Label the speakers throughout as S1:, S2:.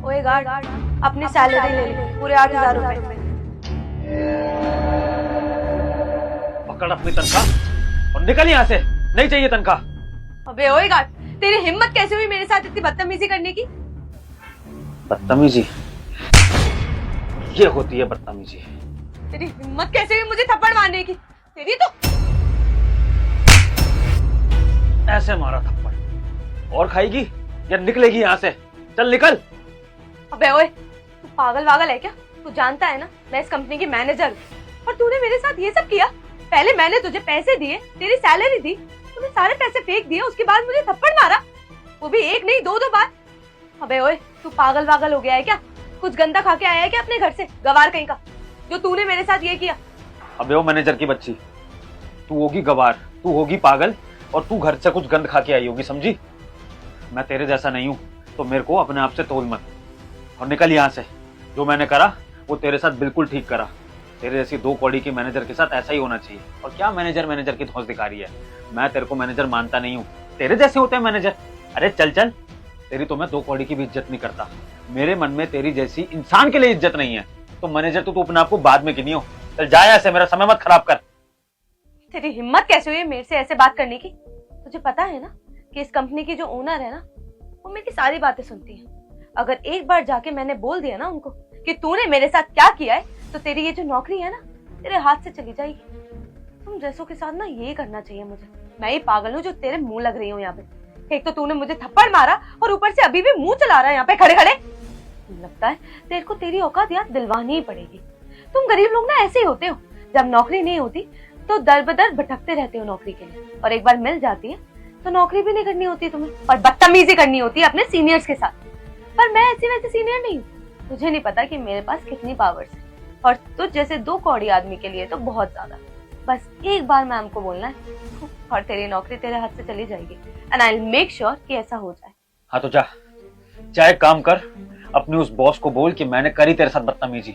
S1: ओए गार्ड, अपनी सैलरी ले ले, पूरे 8,000 रुपए।
S2: पकड़ अपनी तनख्वाह और निकल यहाँ से, नहीं चाहिए तनख्वाह।
S1: अबे ओए गार्ड, तेरी हिम्मत कैसे हुई मेरे साथ इतनी बदतमीजी करने की?
S2: बदतमीजी? ये होती है बदतमीजी।
S1: तेरी हिम्मत कैसे हुई मुझे थप्पड़ मारने की? तेरी तो
S2: ऐसे मारा थप्पड़ और खाएगी या निकलेगी यहाँ से? चल निकल।
S1: अबे ओए, तू पागल वागल है क्या? तू जानता है ना मैं इस कंपनी की मैनेजर हूँ, और तूने मेरे साथ ये सब किया। पहले मैंने तुझे पैसे दिए, तेरी सैलरी दी, तूने सारे पैसे फेंक दिए, उसके बाद मुझे थप्पड़ मारा, वो भी एक नहीं दो बार। अबे ओए, तू पागल वागल हो गया है क्या? कुछ गंदा खा के आया है क्या अपने घर से, गवार कहीं का, जो तूने मेरे साथ ये किया?
S2: अबे ओ मैनेजर की बच्ची, तू होगी गवार, तू होगी पागल, और तू घर से कुछ गंद खा के आई होगी, समझी? मैं तेरे जैसा नहीं हूँ, तो मेरे को अपने आप से तोल मत और निकल यहाँ से। जो मैंने करा वो तेरे साथ बिल्कुल ठीक करा। तेरे जैसी दो कौड़ी की मैनेजर के साथ ऐसा ही होना चाहिए। और क्या मैनेजर की धौंस दिखा रही है? मैं तेरे को मैनेजर मानता नहीं हूँ, तेरे जैसे होते हैं मैनेजर। अरे चल चल, तेरी तो मैं दो कौड़ी की भी इज्जत नहीं करता। मेरे मन में तेरी जैसी इंसान के लिए इज्जत नहीं है, तो मैनेजर तो तू अपने आप को बाद में गिनी हो। चल जा यहाँ से, मेरा समय मत खराब कर।
S1: तेरी हिम्मत कैसे हुई मेरे से ऐसे बात करने की? तुझे पता है ना कि इस कंपनी की जो ओनर है ना, वो मेरी सारी बातें सुनती है। अगर एक बार जाके मैंने बोल दिया ना उनको कि तूने मेरे साथ क्या किया है, तो तेरी ये जो नौकरी है ना, तेरे हाथ से चली जाएगी। तुम जैसों के साथ ना ये करना चाहिए मुझे। मैं ही पागल हूँ जो तेरे मुंह लग रही हूँ यहाँ पे। एक तो तूने मुझे थप्पड़ मारा और ऊपर से अभी भी मुंह चला रहा है यहाँ पे खड़े खड़े। लगता है तेरे को तेरी औकात याद दिलवानी ही पड़ेगी। तुम गरीब लोग ना ऐसे ही होते हो, जब नौकरी नहीं होती तो दर बदर भटकते रहते हो नौकरी के लिए, और एक बार मिल जाती है तो नौकरी भी नहीं करनी होती तुम्हें, और बदतमीजी करनी होती है अपने सीनियर्स के साथ। पर मैं ऐसी वैसी सीनियर नहीं हूँ। तुझे नहीं पता कि मेरे पास कितनी पावर्स है, और तुझ जैसे दो कौड़ी आदमी के लिए तो बहुत ज्यादा। बस एक बार मैम को बोलना है और तेरी नौकरी तेरे हाथ से चली जाएगी, and I will make sure कि ऐसा हो जाए।
S2: हाँ तो जा, चाहे काम कर, अपने उस बॉस को बोल कि मैंने करी तेरे साथ बदतमीजी।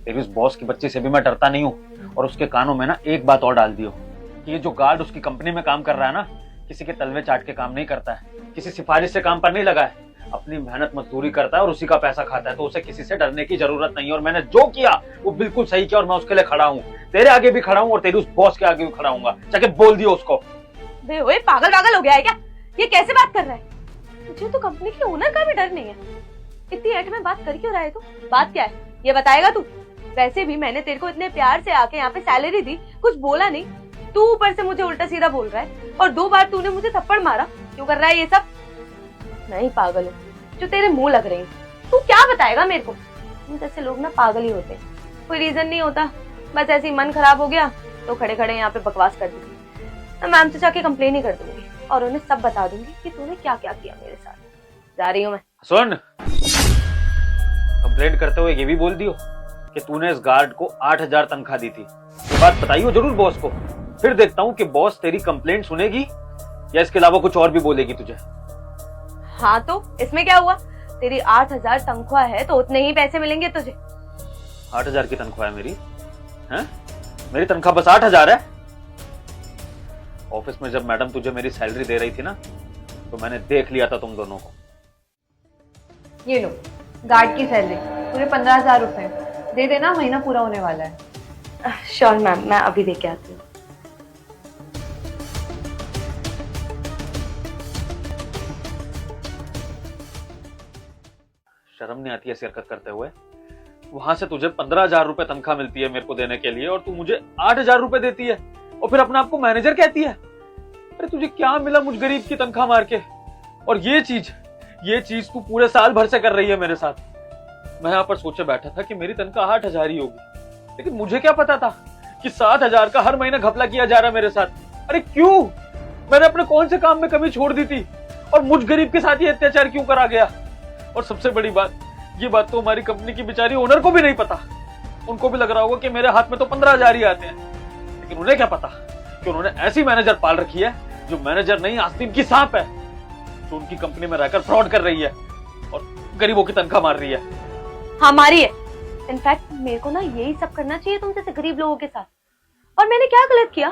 S2: तेरी उस बॉस की बच्ची से भी मैं डरता नहीं हूँ। और उसके कानों में ना एक बात और डाल दियो कि ये जो गार्ड उसकी कंपनी में काम कर रहा है ना, किसी के तलवे चाट के काम नहीं करता है, किसी सिफारिश से काम पर नहीं लगा है, अपनी मेहनत मजदूरी करता है और उसी का पैसा खाता है। तो उसे किसी से डरने की जरूरत नहीं है। और मैंने जो किया वो बिल्कुल सही किया, और मैं उसके लिए खड़ा हूँ। तेरे आगे भी खड़ा हूँ और तेरी उस बॉस के आगे भी खड़ा हूँ। जाके बोल दियो उसको।
S1: ओए पागल वागल हो गया है क्या? ये कैसे बात कर रहा है? तुझे तो कंपनी के ओनर का भी डर नहीं है। इतनी ऐठ में बात कर क्यों रहा है तू? बात क्या है ये बताएगा तू? वैसे भी मैंने तेरे को इतने प्यार से आके यहाँ पे सैलरी दी, कुछ बोला नहीं, तू ऊपर से मुझे उल्टा सीधा बोल रहा है, और 2 बार तूने मुझे थप्पड़ मारा। क्यों कर रहा है ये सब? नहीं पागल हूँ जो तेरे मुंह लग रही है। तू क्या बताएगा मेरे को? तुम जैसे लोग ना पागल ही होते, कोई रीजन नहीं होता, बस ऐसे ही मन खराब हो गया तो खड़े खड़े यहाँ पे बकवास कर दी। मैं मैम से जाके कंप्लेन ही कर दूंगी और उन्हें सब बता दूंगी कि तूने क्या क्या किया मेरे साथ। जा रही हूँ मैं।
S2: सुन, कंप्लेंट करते हुए ये भी बोल दियो कि तूने इस गार्ड को 8,000 तनख्वाह दी थी। ये बात बताइयो जरूर बॉस को। फिर देखता हूँ कि बॉस तेरी कंप्लेंट सुनेगी या इसके अलावा कुछ और भी बोलेगी तुझे।
S1: हाँ तो इसमें क्या हुआ? तेरी 8,000 तनख्वाह है तो उतने ही पैसे मिलेंगे तुझे।
S2: 8,000 की तनख्वाह है मेरी? हैं? मेरी तनख्वाह बस 8,000 है? ऑफिस में जब मैडम तुझे मेरी सैलरी दे रही थी ना, तो मैंने देख लिया था तुम दोनों को।
S3: ये लो गार्ड की सैलरी, पूरे 15,000 रुपए दे देना, महीना पूरा होने वाला है।
S1: श्योर मैम, मैं अभी देके आती हूँ।
S2: शर्म नहीं आती ऐसी हरकत करते हुए? वहां से तुझे 15,000 रुपए तनख्वाह मिलती है मेरे को देने के लिए, और तू मुझे 8,000 रुपए देती है और फिर अपने आप को मैनेजर कहती है। अरे तुझे क्या मिला मुझ गरीब की तनख्वाह मार के? और ये चीज तू पूरे साल भर से कर रही है मेरे साथ। मैं यहाँ पर सोचे बैठा था कि मेरी तनख्वाह 8,000 ही होगी, लेकिन मुझे क्या पता था कि 7,000 का हर महीना घपला किया जा रहा है मेरे साथ। अरे क्यों? मैंने अपने कौन से काम में कमी छोड़ दी थी, और मुझ गरीब के साथ ये अत्याचार क्यों करा गया? और सबसे बड़ी बात, ये बात तो हमारी कंपनी की बेचारी ओनर को भी नहीं पता। उनको भी लग रहा होगा कि मेरे हाथ में तो 15,000 ही आते हैं, लेकिन उन्हें क्या पता कि उन्होंने ऐसी मैनेजर पाल रखी है जो मैनेजर नहीं आस्तीन की सांप है, जो उनकी कंपनी में रहकर फ्रॉड कर रही है और गरीबों की तनख्वाह मार रही है।
S1: हमारी है। इनफैक्ट मेरे को ना यही सब करना चाहिए तुम जैसे गरीब लोगों के साथ। और मैंने क्या गलत किया?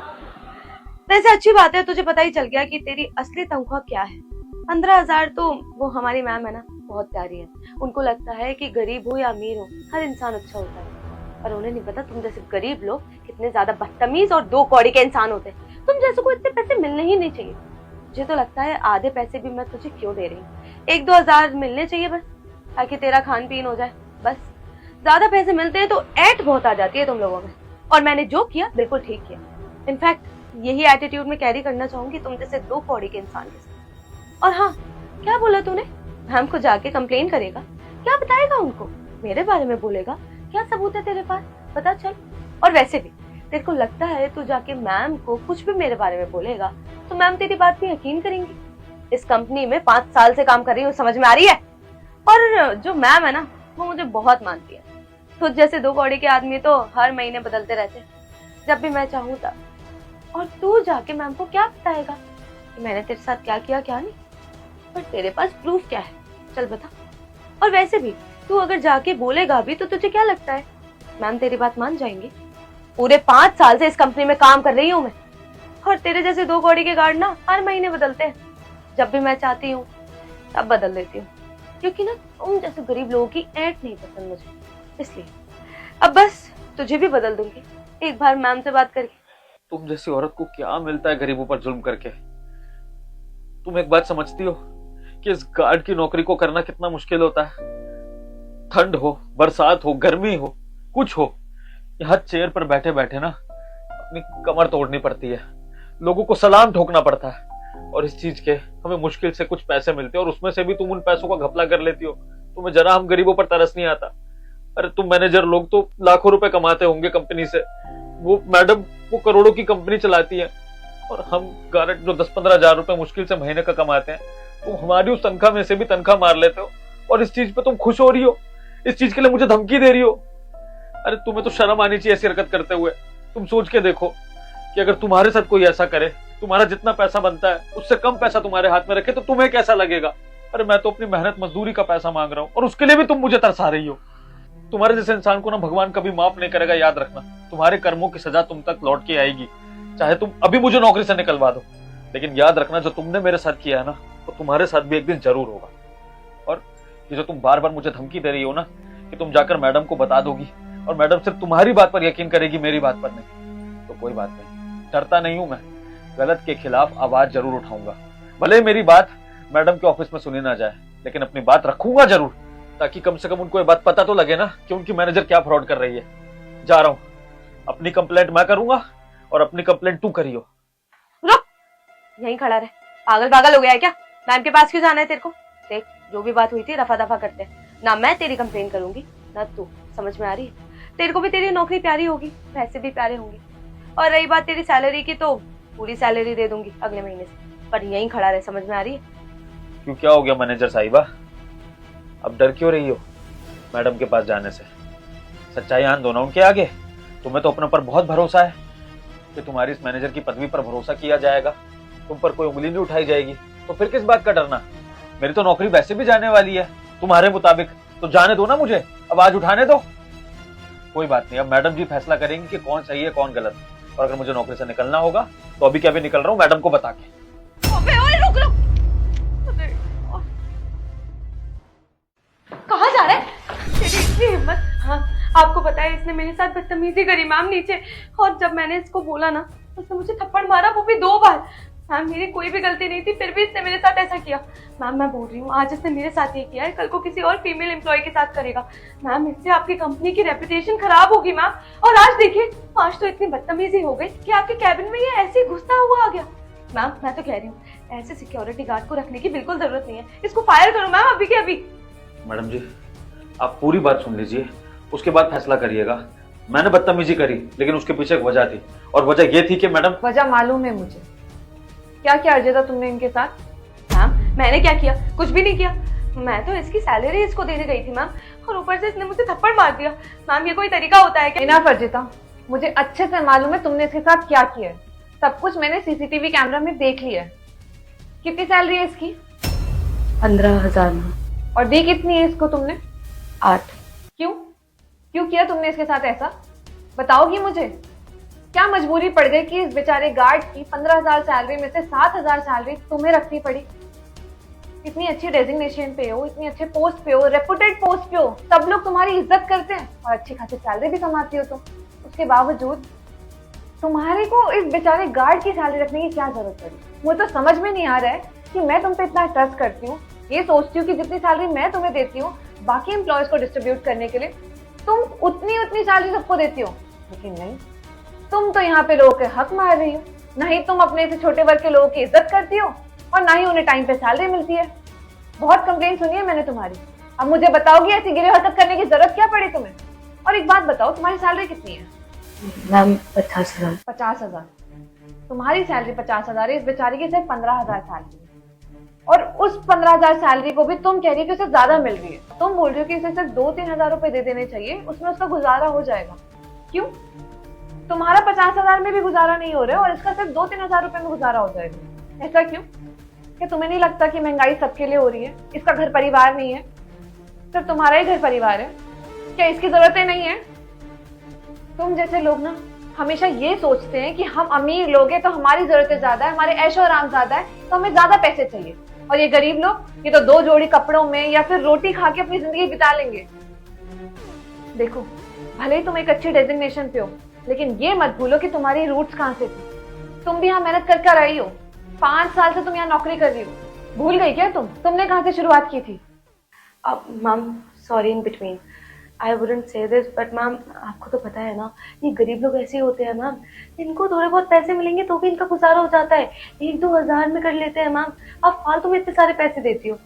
S1: वैसे अच्छी बात है तुझे पता ही चल गया कि तेरी असली तनख्वाह क्या है। 15,000 तो वो हमारी मैम है ना, बहुत प्यारी है। उनको लगता है कि गरीब हो या अमीर हो, हर इंसान अच्छा होता है। पर उन्हें नहीं पता तुम जैसे गरीब लोग कितने ज्यादा बदतमीज और दो कौड़ी के इंसान होते हैं। तुम जैसे को इतने पैसे मिलने ही नहीं चाहिए। मुझे तो लगता है आधे पैसे भी मैं तुझे क्यों दे रही हूँ, 1-2 हजार मिलने चाहिए बस, ताकि तेरा खान पीन हो जाए बस। ज्यादा पैसे मिलते हैं तो ऐट बहुत आ जाती है तुम लोगों में। और मैंने जो किया बिल्कुल ठीक किया। इनफैक्ट यही एटीट्यूड में कैरी करना चाहूंगी तुम जैसे दो कौड़ी के इंसान के साथ। और हाँ, क्या बोला तूने? मैम को जाके कंप्लेन करेगा? क्या बताएगा उनको? मेरे बारे में बोलेगा? क्या सबूत है तेरे पास? पता चल। और वैसे भी तेरे को लगता है तू जाके मैम को कुछ भी मेरे बारे में बोलेगा तो मैम तेरी बात पे यकीन करेंगी? इस कंपनी में 5 साल से काम कर रही हूँ, समझ में आ रही है? और जो मैम है ना, वो मुझे बहुत मानती है। तुझ जैसे दो कौड़ी के आदमी तो हर महीने बदलते रहते, जब भी मैं चाहूँ तब। और तू जाके मैम को क्या बताएगा कि मैंने तेरे साथ क्या किया क्या नहीं? पर तेरे पास प्रूफ क्या है? चल बता। और वैसे भी तू अगर जाके बोलेगा भी तो तुझे क्या लगता है मैम तेरी बात मान जाएंगी? पूरे 5 साल से इस कंपनी में काम कर रही हूँ मैं, और तेरे जैसे दो कौड़ी के गार्ड ना हर महीने बदलते हैं। जब भी मैं चाहती हूँ तब बदल देती हूँ, क्योंकि ना तुम जैसे गरीब लोगों की ऐट नहीं पसंद मुझे, इसलिए अब बस तुझे भी बदल दूंगी एक बार मैम से बात करके।
S2: तुम जैसी औरत को क्या मिलता है गरीबों पर जुल्म करके? तुम एक बात समझती हो कि इस गार्ड की नौकरी को करना कितना मुश्किल होता है? ठंड हो, बरसात हो, गर्मी हो, कुछ हो, यहाँ चेयर पर बैठे बैठे ना अपनी कमर तोड़नी पड़ती है, लोगों को सलाम ठोकना पड़ता है, और इस चीज के हमें मुश्किल से कुछ पैसे मिलते हैं, और उसमें से भी तुम उन पैसों का घपला कर लेती हो। तुम्हें जरा हम गरीबों पर तरस नहीं आता? अरे तुम मैनेजर लोग तो लाखों रुपए कमाते होंगे कंपनी से, वो मैडम वो करोड़ों की कंपनी चलाती है, और हम गारंट जो 10-15 हजार रुपए मुश्किल से महीने का कमाते हैं, तुम हमारी उस तनख्वाह में से भी तनख्वाह मार लेते हो, और इस चीज पे तुम खुश हो रही हो? इस चीज के लिए मुझे धमकी दे रही हो? अरे तुम्हें तो शर्म आनी चाहिए ऐसी हरकत करते हुए। तुम सोच के देखो कि अगर तुम्हारे साथ कोई ऐसा करे, तुम्हारा जितना पैसा बनता है उससे कम पैसा तुम्हारे हाथ में रखे, तो तुम्हें कैसा लगेगा? अरे मैं तो अपनी मेहनत मजदूरी का पैसा मांग रहा हूँ, और उसके लिए भी तुम मुझे तरसा रही हो। तुम्हारे जैसे इंसान को ना भगवान कभी माफ नहीं करेगा, याद रखना। तुम्हारे कर्मों की सजा तुम तक लौट के आएगी, चाहे तुम अभी मुझे नौकरी से निकलवा दो, लेकिन याद रखना जो तुमने मेरे साथ किया है ना, वो तुम्हारे साथ भी एक दिन जरूर होगा। और ये जो तुम बार बार मुझे धमकी दे रही हो ना कि तुम जाकर मैडम को बता दोगी, और मैडम सिर्फ तुम्हारी बात पर यकीन करेगी, मेरी बात पर नहीं, तो कोई बात नहीं, डरता नहीं हूं मैं। गलत के खिलाफ आवाज जरूर उठाऊंगा, भले मेरी बात मैडम के ऑफिस में सुनी ना जाए, लेकिन अपनी बात रखूंगा जरूर, ताकि कम से कम उनको ये बात पता तो लगे ना कि उनकी मैनेजर क्या फ्रॉड कर रही है। जा रहा हूं, अपनी कंप्लेंट मैं करूंगा और अपनी कंप्लेंट तू करियो।
S1: रुक, यहीं खड़ा रहे। पागल पागल हो गया है क्या? मैम के पास क्यों जाना है तेरे को? देख, जो भी बात हुई थी रफा दफा करते हैं ना। मैं तेरी कंप्लेन करूंगी ना तू, समझ में आ रही है? तेरे को भी तेरी नौकरी प्यारी होगी, पैसे भी प्यारे होंगे, और रही बात तेरी सैलरी की तो पूरी सैलरी दे दूंगी अगले महीने से। पर यहीं खड़ा रहे, समझ में आ रही है?
S2: क्यों, क्या हो गया मैनेजर साहिबा? अब डर क्यों रही हो मैडम के पास जाने से? सच्चाई आन दो ना उनके आगे। तुम्हें तो अपने पर बहुत भरोसा है कि तुम्हारी इस मैनेजर की पदवी पर भरोसा किया जाएगा, तुम पर कोई उंगली नहीं उठाई जाएगी, तो फिर किस बात का डरना? मेरी तो नौकरी वैसे भी जाने वाली है तुम्हारे मुताबिक, तो जाने दो ना मुझे, आवाज उठाने दो। कोई बात नहीं, अब मैडम जी फैसला करेंगे कि कौन सही है कौन गलत, और अगर मुझे नौकरी से निकलना होगा तो अभी क्या भी निकल रहा हूँ मैडम को बता के।
S1: अबे ओए रुक रुक, कहाँ जा रहा है? तेरी इतनी हिम्मत? हाँ, आपको पता है इसने मेरे साथ बदतमीजी करी मैम नीचे, और जब मैंने इसको बोला ना उसने मुझे थप्पड़ मारा, वो भी 2 बार। मैम मेरी कोई भी गलती नहीं थी, फिर भी इसने मेरे साथ ऐसा किया। मैम मैं बोल रही हूँ, आज इसने मेरे साथ ये किया है, कल को किसी और फीमेल एम्प्लॉय के साथ करेगा। मैम इससे आपकी कंपनी की रेपुटेशन खराब होगी मैम। और आज देखिए, आज तो इतनी बदतमीजी हो गई कि आपके कैबिन में ये ऐसे ही घुसता हुआ आ गया। मैम मैं तो कह रही हूँ, ऐसे सिक्योरिटी गार्ड को रखने की बिल्कुल जरूरत नहीं है, इसको फायर करो मैम अभी के अभी।
S2: मैडम जी आप पूरी बात सुन लीजिए, उसके बाद फैसला करिएगा। मैंने बदतमीजी करी, लेकिन उसके पीछे एक वजह थी, और वजह ये थी कि मैडम।
S3: वजह मालूम है मुझे, क्या क्या अर्जे था तुमने इनके साथ?
S1: मैम मैंने क्या किया? कुछ भी नहीं किया। मैं तो इसकी सैलरी इसको देने गई थी मैम, और ऊपर से इसने मुझे थप्पड़ मार दिया। मैम ये कोई तरीका होता है क्या?
S3: इनाफ अर्जिता, मुझे अच्छे से मालूम है तुमने इसके साथ क्या किया है, सब कुछ मैंने सीसीटीवी कैमरा में देख लिया है। कितनी सैलरी है इसकी?
S1: 15,000 मैम।
S3: और दी कितनी है इसको तुमने?
S1: 8।
S3: क्यों क्यों किया तुमने इसके साथ ऐसा? बताओगी मुझे? क्या मजबूरी पड़ गई कि इस बेचारे गार्ड की 15,000 सैलरी में से 7,000 सैलरी तुम्हें रखनी पड़ी? इतनी अच्छी डेजिग्नेशन पे हो, इतनी अच्छे पोस्ट पे हो, रेपुटेड पोस्ट पे हो, सब लोग तुम्हारी इज्जत करते हैं और अच्छी खासी सैलरी भी कमाती हो तुम। उसके बावजूद तुम्हारे को इस बेचारे गार्ड की सैलरी रखने की क्या जरूरत पड़ी? मुझे तो समझ में नहीं आ रहा है कि मैं तुम पे इतना ट्रस्ट करती हूँ, ये सोचती हूँ कि जितनी सैलरी मैं तुम्हें देती हूँ बाकी एम्प्लॉयज को डिस्ट्रीब्यूट करने के लिए तुम उतनी उतनी सैलरी सबको देती हो, लेकिन नहीं, तुम तो यहाँ पे लोगों के हक मार रही हो। नहीं तुम अपने से छोटे वर्ग के लोगों की इज्जत करती हो और ना ही उन्हें टाइम पे सैलरी मिलती है। बहुत कंप्लेंट सुनी है मैंने तुम्हारी। अब मुझे बताओगी ऐसी गिरे हरकत करने की जरूरत क्या पड़ी तुम्हें? और एक बात बताओ, तुम्हारी सैलरी कितनी है?
S1: मैम 50,000।
S3: 50,000? तुम्हारी सैलरी 50,000 है, इस बेचारी की सिर्फ 15,000 सैलरी है। और उस 15,000 सैलरी को भी तुम कह रही हो कि उसे ज्यादा मिल रही है। तुम बोल रही हो कि इसे सिर्फ 2-3 हजार रुपए दे देने चाहिए, उसमें उसका गुजारा हो जाएगा। क्यों? तुम्हारा 50,000 में भी गुजारा नहीं हो रहा है और इसका सिर्फ 2-3 हजार रुपए में गुजारा हो जाएगा। ऐसा क्यों? क्या तुम्हें नहीं लगता कि महंगाई सबके लिए हो रही है? इसका घर परिवार नहीं है, सिर्फ तुम्हारा ही घर परिवार है। क्या इसकी जरूरतें नहीं है? तुम जैसे लोग ना हमेशा ये सोचते हैं कि हम अमीर लोग हैं तो हमारी जरूरतें ज्यादा है, हमारे ऐशो आराम ज्यादा है, तो हमें ज्यादा पैसे चाहिए। और ये गरीब लोग, ये तो 2 जोड़ी कपड़ों में या फिर रोटी खा के अपनी जिंदगी बिता लेंगे। देखो, भले ही तुम एक अच्छी डेजिग्नेशन पे हो, लेकिन ये मत भूलो कि तुम्हारी रूट्स कहाँ से थी। तुम भी यहाँ मेहनत कर रही हो, 5 साल से तुम यहाँ नौकरी कर रही हो। भूल गई क्या तुमने कहाँ से शुरुआत की थी?
S1: Ma'am sorry in between, I wouldn't say this, but ma'am आपको तो पता है ना, ये गरीब लोग ऐसे ही होते हैं मैम। इनको थोड़े बहुत पैसे मिलेंगे तो भी इनका गुजारा हो जाता है, 1-2 हजार में कर लेते हैं मैम। आप फालतू में इतने सारे पैसे देती हो।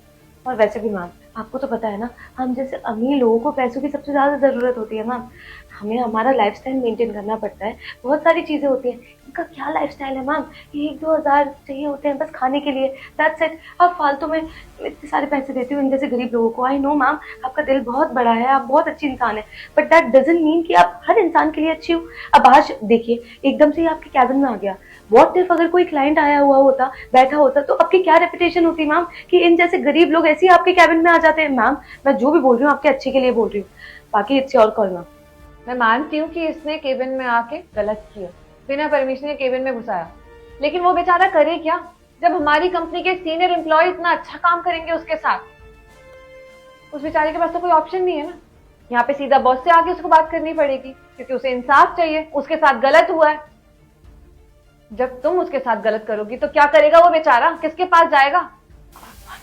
S1: और वैसे भी मैम आपको तो पता है ना, हम जैसे अमीर लोगों को पैसों की सबसे ज़्यादा ज़रूरत होती है मैम। हमें हमारा लाइफस्टाइल मेंटेन करना पड़ता है, बहुत सारी चीज़ें होती हैं। इनका क्या लाइफस्टाइल है मैम, 1-2 हजार चाहिए होते हैं बस खाने के लिए, दैट्स इट। आप फालतू में इतने सारे पैसे देती हो इन जैसे गरीब लोगों को। आई नो मैम, आपका दिल बहुत बड़ा है, आप बहुत अच्छी इंसान है, बट दैट डजंट मीन कि आप हर इंसान के लिए अच्छी हो। अब आज देखिए, एकदम से ही आपके कैबिन में आ गया। व्हाट इफ अगर कोई क्लाइंट आया हुआ होता, बैठा होता, तो आपकी क्या रेपुटेशन होती मैम कि इन जैसे गरीब लोग ऐसे ही आपके कैबिन में आ जाते हैं। मैम मैं जो भी बोल रही हूँ आपके अच्छे के लिए बोल रही हूँ, बाकी इट्स योर कॉल मैम।
S3: मैं मानती हूँ कि इसने केबिन में आके गलत किया, बिना परमिशन के केबिन में घुसाया, लेकिन वो बेचारा करे क्या जब हमारी कंपनी के सीनियर एम्प्लॉय इतना अच्छा काम करेंगे उसके साथ? उस बेचारे के पास तो कोई ऑप्शन नहीं है ना। यहाँ पे सीधा बॉस से आके उसको बात करनी पड़ेगी, क्योंकि उसे इंसाफ चाहिए। उसके साथ गलत हुआ है, जब तुम उसके साथ गलत करोगी तो क्या करेगा वो बेचारा? किसके पास जाएगा?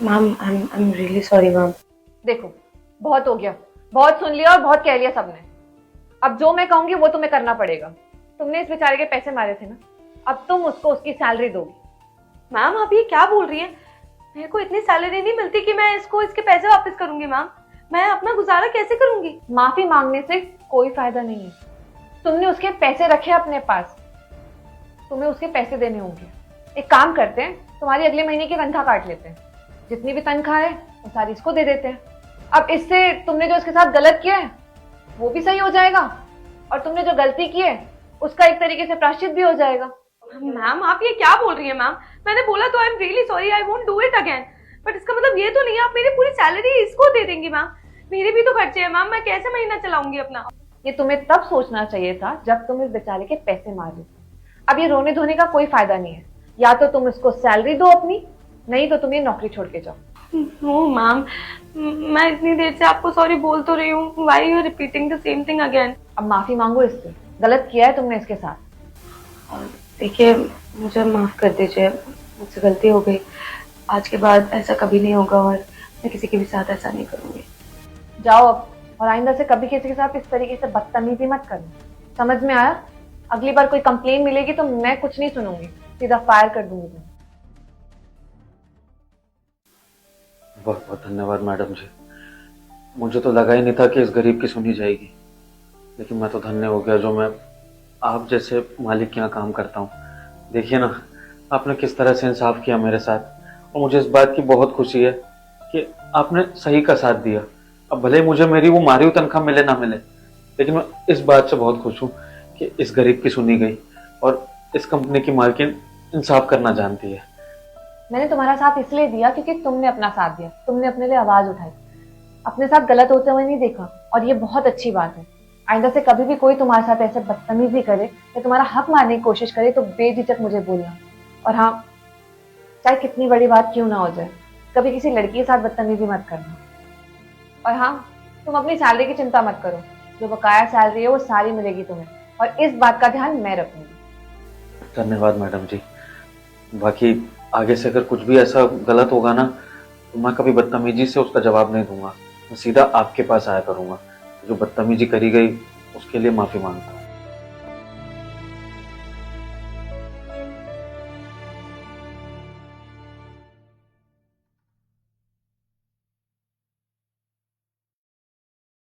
S1: Ma'am I am really sorry ma'am.
S3: देखो, बहुत हो गया, बहुत सुन लिया और बहुत कह लिया सबने। अब जो मैं कहूंगी वो तुम्हें करना पड़ेगा। तुमने इस बेचारे के पैसे मारे थे ना, अब तुम उसको उसकी सैलरी दोगी।
S1: मैम आप ये क्या बोल रही हैं? मेरे को इतनी सैलरी नहीं मिलती कि मैं इसको इसके पैसे वापस करूंगी मैम। मैं अपना गुजारा कैसे करूंगी?
S3: माफी मांगने से कोई फायदा नहीं है। तुमने उसके पैसे रखे अपने पास, तुम्हें उसके पैसे देने होंगे। एक काम करते हैं, तुम्हारी अगले महीने की तनख्वाह काट लेते हैं, जितनी भी तनख्वाह है वो सारी इसको दे देते हैं। अब इससे तुमने जो इसके साथ गलत किया है वो भी सही हो जाएगा और तुमने जो गलती की है उसका एक तरीके से प्रायश्चित भी हो जाएगा।
S1: मैम आप ये क्या बोल रही हैं मैम? मैंने बोला तो I am really sorry, I won't do it again, but इसका मतलब ये तो नहीं है आप मेरी पूरी सैलरी इसको दे देंगी मैम। मेरे भी तो खर्चे हैं मैम, मैं कैसे महीना चलाऊंगी अपना?
S3: ये तुम्हें तब सोचना चाहिए था जब तुम इस बेचारे के पैसे मार रहे। अब ये रोने धोने का कोई फायदा नहीं है। या तो तुम इसको सैलरी दो अपनी, नहीं तो तुम ये नौकरी छोड़ के जाओ।
S1: नो मैम, मैं इतनी देर से आपको सॉरी बोल तो रही हूँ, why you repeating the same thing again?
S3: अब माफी मांगो इससे, गलत किया है तुमने इसके साथ।
S1: देखिए मुझे माफ कर दीजिए, मुझसे गलती हो गई। आज के बाद ऐसा कभी नहीं होगा और मैं किसी के भी साथ ऐसा नहीं करूंगी।
S3: जाओ अब, और आइंदा से कभी किसी के साथ इस तरीके से बदतमीजी मत करना, समझ में आया? अगली बार कोई कंप्लेन मिलेगी तो मैं कुछ नहीं सुनूंगी, सीधा फायर कर दूंगी मैं।
S2: बहुत बहुत धन्यवाद मैडम जी। मुझे तो लगा ही नहीं था कि इस गरीब की सुनी जाएगी, लेकिन मैं तो धन्य हो गया जो मैं आप जैसे मालिक के यहाँ काम करता हूँ। देखिए ना, आपने किस तरह से इंसाफ किया मेरे साथ, और मुझे इस बात की बहुत खुशी है कि आपने सही का साथ दिया। अब भले ही मुझे मेरी वो मारी हुई तनख्वाह मिले ना मिले, लेकिन मैं इस बात से बहुत खुश हूँ कि इस गरीब की सुनी गई और इस कंपनी की मालकिन इंसाफ करना जानती है।
S3: मैंने तुम्हारा साथ इसलिए दिया क्योंकि तुमने अपना साथ दिया, तुमने अपने लिए आवाज उठाई, अपने साथ गलत होते हुए नहीं देखा, और ये बहुत अच्छी बात है। आइंदा से कभी भी कोई तुम्हारे साथ ऐसे बदतमीजी करे या तुम्हारा हक मारने की कोशिश करे तो बेझिझक मुझे बोलना। और हाँ, चाहे कितनी बड़ी बात क्यों ना हो जाए, कभी किसी लड़की के साथ बदतमीजी मत करना। और हाँ, तुम अपनी सैलरी की चिंता मत करो, जो बकाया सैलरी है वो सारी मिलेगी तुम्हें, और इस बात का ध्यान मैं रखूंगी।
S2: धन्यवाद मैडम जी। बाकी आगे से अगर कुछ भी ऐसा गलत होगा ना, तो मैं कभी बदतमीजी से उसका जवाब नहीं दूंगा, मैं सीधा आपके पास आया करूंगा। जो बदतमीजी करी गई उसके लिए माफी मांगता हूँ।